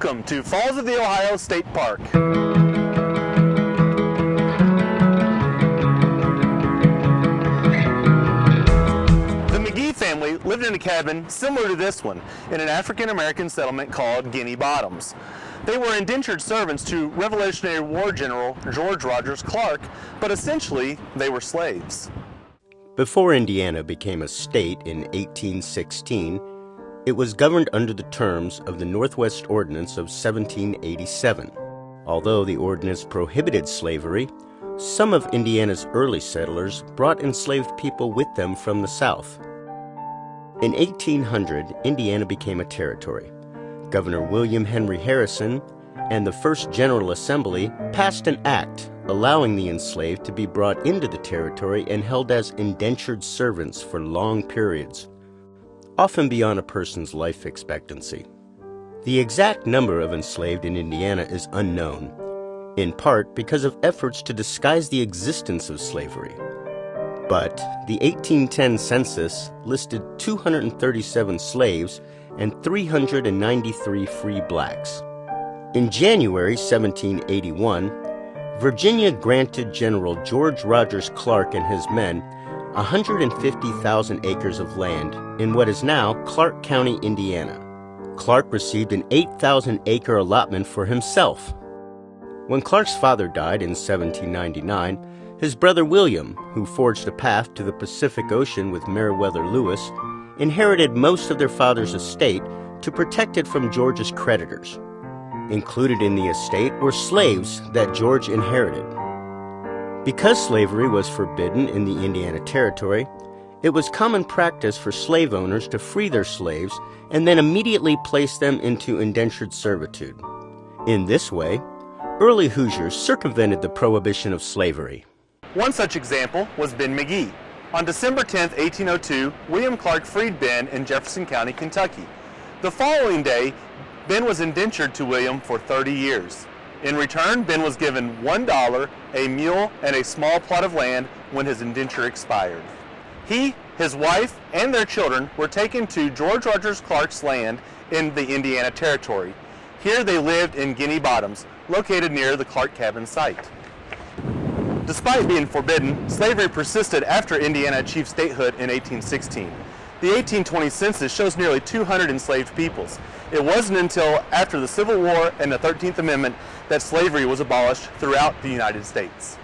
Welcome to Falls of the Ohio State Park. The McGee family lived in a cabin similar to this one in an African-American settlement called Guinea Bottoms. They were indentured servants to Revolutionary War General George Rogers Clark, but essentially they were slaves. Before Indiana became a state in 1816, it was governed under the terms of the Northwest Ordinance of 1787. Although the ordinance prohibited slavery, some of Indiana's early settlers brought enslaved people with them from the South. In 1800, Indiana became a territory. Governor William Henry Harrison and the First General Assembly passed an act allowing the enslaved to be brought into the territory and held as indentured servants for long periods, often beyond a person's life expectancy. The exact number of enslaved in Indiana is unknown, in part because of efforts to disguise the existence of slavery. But the 1810 census listed 237 slaves and 393 free blacks. In January 1781, Virginia granted General George Rogers Clark and his men 150,000 acres of land in what is now Clark County, Indiana. Clark received an 8,000-acre allotment for himself. When Clark's father died in 1799, his brother William, who forged a path to the Pacific Ocean with Meriwether Lewis, inherited most of their father's estate to protect it from George's creditors. Included in the estate were slaves that George inherited. Because slavery was forbidden in the Indiana Territory, it was common practice for slave owners to free their slaves and then immediately place them into indentured servitude. In this way, early Hoosiers circumvented the prohibition of slavery. One such example was Ben McGee. On December 10, 1802, William Clark freed Ben in Jefferson County, Kentucky. The following day, Ben was indentured to William for 30 years. In return, Ben was given $1, a mule, and a small plot of land when his indenture expired. He, his wife, and their children were taken to George Rogers Clark's land in the Indiana Territory. Here they lived in Guinea Bottoms, located near the Clark Cabin site. Despite being forbidden, slavery persisted after Indiana achieved statehood in 1816. The 1820 census shows nearly 200 enslaved peoples. It wasn't until after the Civil War and the 13th Amendment that slavery was abolished throughout the United States.